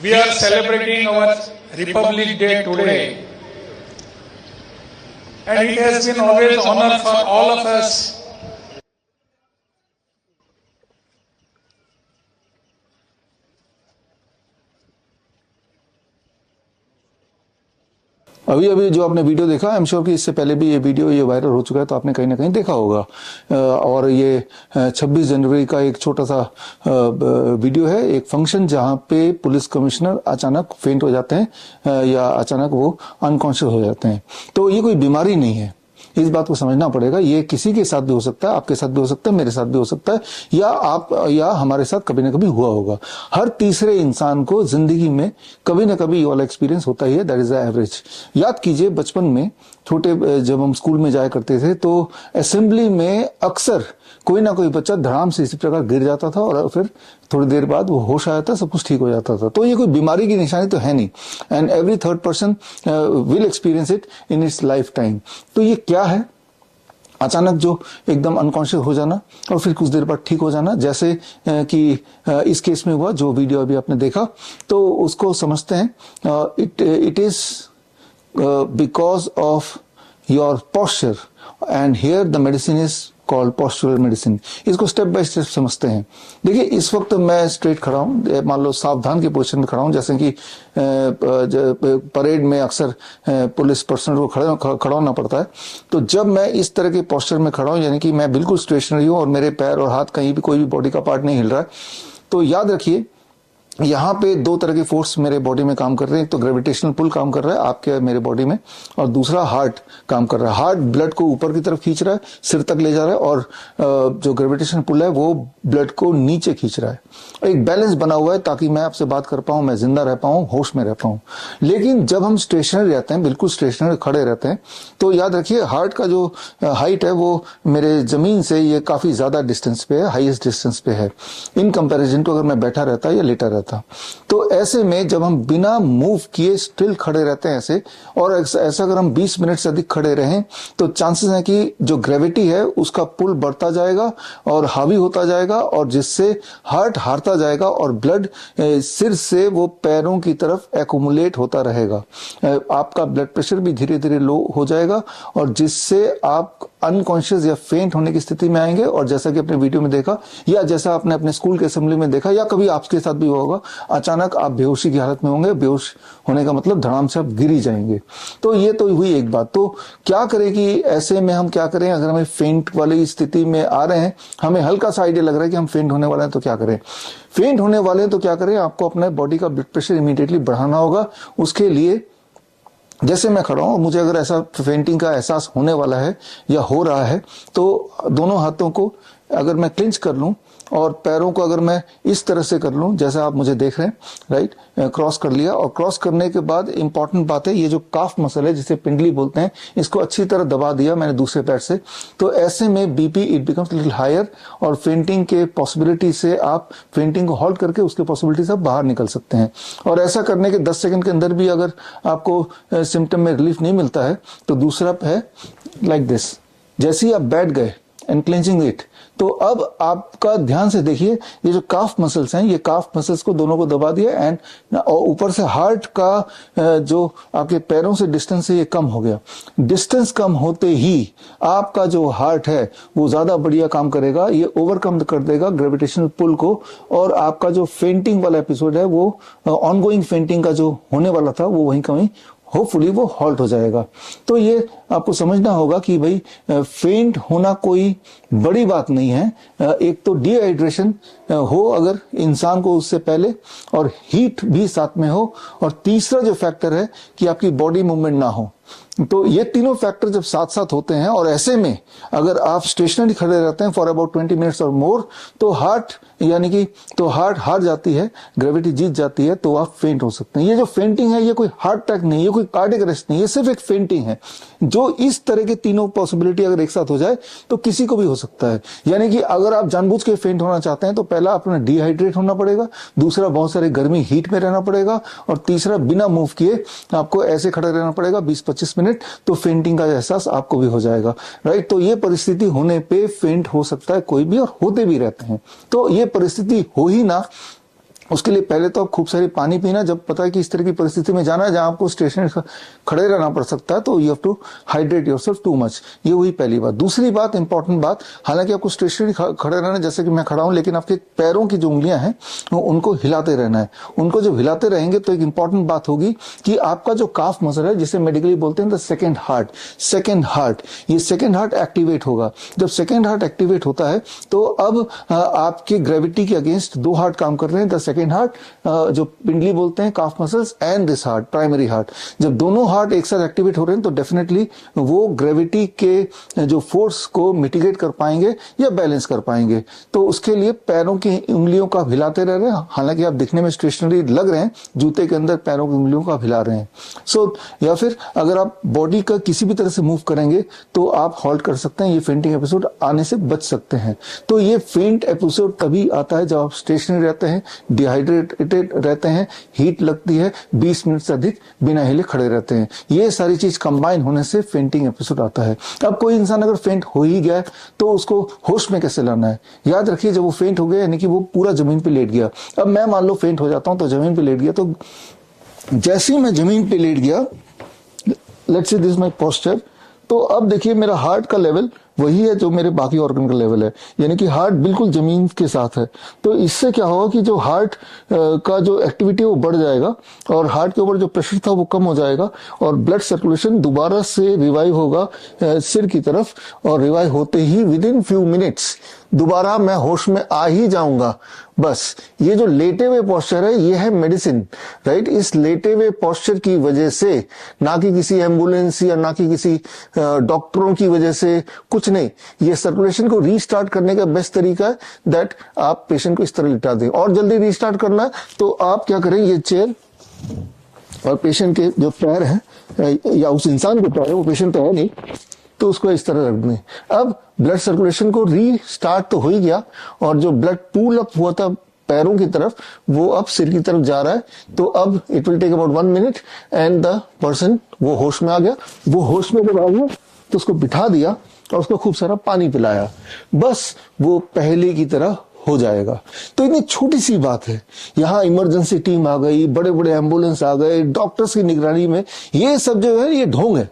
We are celebrating our Republic Day today, and it has been always honor for all of us अभी अभी जो आपने video देखा, I am sure कि इससे पहले भी ये वीडियो ये वायरल हो चुका है, तो आपने कहीं ना कहीं देखा होगा। और ये 26 जनवरी का एक छोटा सा वीडियो है, एक फंक्शन जहां पे पुलिस कमिश्नर अचानक फेंट हो जाते हैं या अचानक वो अनकॉन्शियस हो जाते हैं। तो ये कोई बीमारी नहीं है, इस बात को समझना पड़ेगा। ये किसी के साथ भी हो सकता है, आपके साथ भी हो सकता है, मेरे साथ भी हो सकता है, या हमारे साथ कभी ना कभी हुआ होगा। हर तीसरे इंसान को जिंदगी में कभी ना कभी ये वाला एक्सपीरियंस होता ही है, दैट इज द एवरेज। याद कीजिए, बचपन में छोटे जब हम स्कूल में जाया करते थे तो असेंबली में अक्सर कोई ना कोई बच्चा धड़ाम से इसी प्रकार गिर जाता था और फिर थोड़ी देर बाद वो होश आया था, सब कुछ ठीक हो जाता था। तो ये कोई बीमारी की निशानी तो है नहीं, and every third person will experience it in its life time. तो ये क्या है? अचानक जो एकदम अनकॉन्शियस हो जाना और फिर कुछ देर बाद ठीक हो जाना, जैसे कि इस केस में हुआ, जो वीडियो अभी आपने देखा, तो उसको समझते हैं it is because of your posture, and here the medicine is called postural medicine. इसको स्टेप बाय स्टेप समझते हैं। देखिए, इस वक्त मैं स्ट्रेट खड़ा हूं, मान लो सावधान के पोजीशन में खड़ा हूं, जैसे कि परेड में अक्सर पुलिस पर्सनल को खड़ा होना पड़ता है। तो जब मैं इस तरह के पोस्चर में खड़ा हूं, यानी कि मैं बिल्कुल स्टेशनरी हूं और मेरे पैर और हाथ कहीं भी कोई भी बॉडी का पार्ट नहीं हिल रहा है, तो याद रखिए यहाँ पे दो तरह के फोर्स मेरे बॉडी में काम कर रहे हैं। एक तो ग्रेविटेशनल पुल काम कर रहा है आपके मेरे बॉडी में, और दूसरा हार्ट काम कर रहा है। हार्ट ब्लड को ऊपर की तरफ खींच रहा है, सिर तक ले जा रहा है, और जो ग्रेविटेशनल पुल है वो ब्लड को नीचे खींच रहा है। एक बैलेंस बना हुआ है ताकि मैं आपसे बात कर पाऊं, मैं जिंदा रह पाऊं, होश में रह पाऊं। लेकिन जब हम स्टेशनरी रहते हैं, बिल्कुल स्टेशनरी खड़े रहते हैं, तो याद रखिए हार्ट का जो हाइट है वो मेरे जमीन से ये काफी ज्यादा डिस्टेंस पे है, हाईएस्ट डिस्टेंस पे है इन कंपैरिजन टू अगर मैं बैठा रहता या लेटा रहता। तो ऐसे में जब हम बिना मूव किए स्टिल खड़े रहते हैं ऐसे, और ऐसा अगर हम 20 मिनट से अधिक खड़े रहें, तो चांसेस है कि जो ग्रेविटी है उसका पुल बढ़ता जाएगा और हावी होता जाएगा, और जिससे हार्ट हारता जाएगा और ब्लड सिर से वो पैरों की तरफ एक्यूमुलेट होता रहेगा। आपका ब्लड प्रेशर भी धीरे धीरे लो हो जाएगा, और जिससे आप अनकॉन्शियस या फेंट होने की स्थिति में आएंगे। और जैसा कि अपने वीडियो में देखा, या जैसा आपने अपने स्कूल के असेंबली में देखा, या कभी आपके साथ भी होगा, अचानक आप बेहोशी की हालत में होंगे। बेहोश होने का मतलब धड़ाम से आप गिर ही जाएंगे। तो ये तो हुई एक बात। तो क्या करें कि ऐसे में हम क्या करें? अगर हमें फेंट वाली स्थिति में आ रहे हैं, हमें हल्का सा आइडिया लग रहा है कि हम फेंट होने वाले हैं, तो क्या करें? फेंट होने वाले हैं तो क्या करें? आपको अपने बॉडी का ब्लड प्रेशर इमीडिएटली बढ़ाना होगा। उसके लिए जैसे मैं खड़ा हूं, मुझे अगर ऐसा फेंटिंग का एहसास होने वाला है या हो रहा है, तो दोनों हाथों को अगर मैं क्लिंच कर लूं और पैरों को अगर मैं इस तरह से कर लूं जैसा आप मुझे देख रहे हैं, राइट, क्रॉस कर लिया। और क्रॉस करने के बाद इंपॉर्टेंट बात है, ये जो काफ मसल है जिसे पिंडली बोलते हैं, इसको अच्छी तरह दबा दिया मैंने दूसरे पैर से। तो ऐसे में BP it becomes little higher, और फेंटिंग के पॉसिबिलिटी से आप फेंटिंग को हॉल्ट करके उसके पॉसिबिलिटी से आप बाहर निकल सकते हैं। और ऐसा करने के 10 सेकंड के अंदर भी अगर आपको सिम्टम में रिलीफ नहीं मिलता है, तो दूसरा है लाइक दिस। जैसे ही आप बैठ गए एंड क्लेंचिंग इट, तो अब आपका ध्यान से देखिए, ये जो काफ मसल्स हैं, ये काफ मसल्स को दोनों को दबा दिया, एंड ऊपर से हार्ट का जो आपके पैरों से डिस्टेंस है ये कम हो गया। डिस्टेंस कम होते ही आपका जो हार्ट है वो ज्यादा बढ़िया काम करेगा, ये ओवरकम कर देगा ग्रेविटेशनल पुल को, और आपका जो फेंटिंग वाला एपिसोड है, वो ऑनगोइंग फेंटिंग का जो होने वाला था, वो वहीं कहीं होपफुली वो हॉल्ट हो जाएगा। तो ये आपको समझना होगा कि भाई फेंट होना कोई बड़ी बात नहीं है। एक तो डिहाइड्रेशन हो अगर इंसान को उससे पहले, और हीट भी साथ में हो, और तीसरा जो फैक्टर है कि आपकी बॉडी मूवमेंट ना हो। तो ये तीनों फैक्टर जब साथ साथ होते हैं, और ऐसे में अगर आप स्टेशनरी खड़े रहते हैं फॉर अबाउट 20 मिनट्स और मोर, तो हार्ट हार जाती है, ग्रेविटी जीत जाती है, तो आप फेंट हो सकते हैं। ये जो फेंटिंग है, ये कोई हार्ट अटैक नहीं, ये कोई कार्डियक अरेस्ट नहीं, ये सिर्फ एक फेंटिंग है। जो इस तरह के तीनों पॉसिबिलिटी अगर एक साथ हो जाए तो किसी को भी हो सकता है। यानी कि अगर आप जानबूझ के फेंट होना चाहते हैं, तो पहला अपना डिहाइड्रेट होना पड़ेगा, दूसरा बहुत सारे गर्मी हीट में रहना पड़ेगा, और तीसरा बिना मूव किए आपको ऐसे खड़े रहना पड़ेगा 20-25 मिनट, तो फेंटिंग का एहसास आपको भी हो जाएगा, राइट। तो ये परिस्थिति होने पे फेंट हो सकता है कोई भी, और होते भी रहते हैं। तो ये परिस्थिति हो ही ना, उसके लिए पहले तो आप खूब सारी पानी पीना। जब पता है कि इस तरह की परिस्थिति में जाना है जहां आपको स्टेशनरी खड़े रहना पड़ सकता है, तो you have to hydrate yourself too much. ये हुई पहली बात। दूसरी बात, इंपॉर्टेंट बात, हालांकि आपको स्टेशनरी खड़े रहना है जैसे कि मैं खड़ा हूं, लेकिन आपके पैरों की जो उंगलियां हैं उनको हिलाते रहना है। उनको जब हिलाते रहेंगे तो एक इंपॉर्टेंट बात होगी कि आपका जो काफ मसल है, जिसे मेडिकली बोलते हैं द सेकेंड हार्ट, ये सेकेंड हार्ट एक्टिवेट होगा। जब सेकेंड हार्ट एक्टिवेट होता है तो अब आपके ग्रेविटी के अगेंस्ट दो हार्ट काम कर रहे हैं, द सेकेंड हार्ट, जो पिंडली बोलते हैं, काफ muscles, and this heart, primary heart. जब दोनों हार्ट एक साथ एक्टिवेट हो रहे हैं तो डेफिनेटली वो ग्रेविटी के जो फोर्स को मिटिगेट कर पाएंगे या बैलेंस कर पाएंगे। तो उसके लिए पैरों की उंगलियों का हिलाते रह रहे हैं। हालांकि आप दिखने में स्टेशनरी लग रहे हैं, जूते के अंदर पैरों की उंगलियों का हिला रहे हैं। या फिर अगर आप बॉडी का किसी भी तरह से मूव करेंगे तो आप हॉल्ट कर सकते हैं। ये फेंटिंग एपिसोड आने से बच सकते हैं। तो ये फेंट एपिसोड तभी आता है जब आप स्टेशनरी रहते हैं, डिहाइड्रेटेड रहते हैं, हीट लगती है, 20 मिनट से अधिक बिना हिले खड़े रहते हैं। ये सारी चीज कंबाइन होने से फेंटिंग एपिसोड आता है। अब कोई इंसान अगर फेंट हो ही गया तो उसको होश में कैसे लाना है? याद रखिए, जब वो फेंट हो गया यानी कि वो पूरा जमीन पे लेट गया। अब मैं मान लो फेंट हो जाता हूं तो जमीन पे लेट गया, तो जैसे ही मैं जमीन पे लेट गया, let's say this my posture, तो अब देखिए मेरा हार्ट का लेवल वही है जो मेरे बाकी ऑर्गन का लेवल है, यानी कि हार्ट बिल्कुल जमीन के साथ है। तो इससे क्या होगा कि जो हार्ट का जो एक्टिविटी वो बढ़ जाएगा और हार्ट के ऊपर जो प्रेशर था वो कम हो जाएगा और ब्लड सर्कुलेशन दोबारा से रिवाइव होगा सिर की तरफ, और रिवाइव होते ही विद इन फ्यू मिनट्स दोबारा मैं होश में आ ही जाऊंगा। बस ये जो लेटे हुए पोस्चर है ये है मेडिसिन, राइट। इस लेटे हुए पोस्चर की वजह से, ना कि किसी एम्बुलेंस या ना कि किसी डॉक्टरों की वजह से, कुछ नहीं, ये सर्कुलेशन को रीस्टार्ट करने का बेस्ट तरीका है दैट आप पेशेंट को इस तरह लिटा दें। और जल्दी रीस्टार्ट करना है तो आप क्या करें, ये चेयर और पेशेंट के जो पैर हैं या उस इंसान के पैर है, वो पेशेंट तो है नहीं, तो उसको इस तरह रख दें। अब ब्लड सर्कुलेशन को रीस्टार्ट तो हो ही गया और जो ब्लड पूल अप हुआ था पैरों की तरफ वो अब सिर की तरफ जा रहा है। तो अब it will take about 1 minute and the person वो होश में आ गया। वो होश में जब आ गया तो उसको बिठा दिया और उसको खूब सारा पानी पिलाया, बस वो पहले की तरह हो जाएगा। तो इतनी छोटी सी बात है, यहाँ इमरजेंसी टीम आ गई, बड़े बड़े एम्बुलेंस आ गए, डॉक्टर्स की निगरानी में, ये सब जो है ये ढोंग है।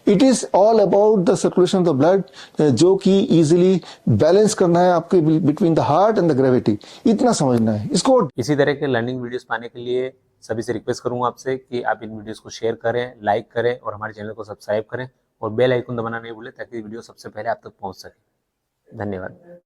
It is all about the circulation of the blood, जो कि इजीली बैलेंस करना है आपके between the heart and the gravity, इतना समझना है इसको। इसी तरह के लर्निंग वीडियोस पाने के लिए सभी से रिक्वेस्ट करूंगा आपसे कि आप इन वीडियोस को शेयर करें, लाइक करें और हमारे चैनल को सब्सक्राइब करें और बेल आइकन दबाना नहीं भूलें ताकि वीडियो सबसे पहले आप तक पहुंच सके। धन्यवाद।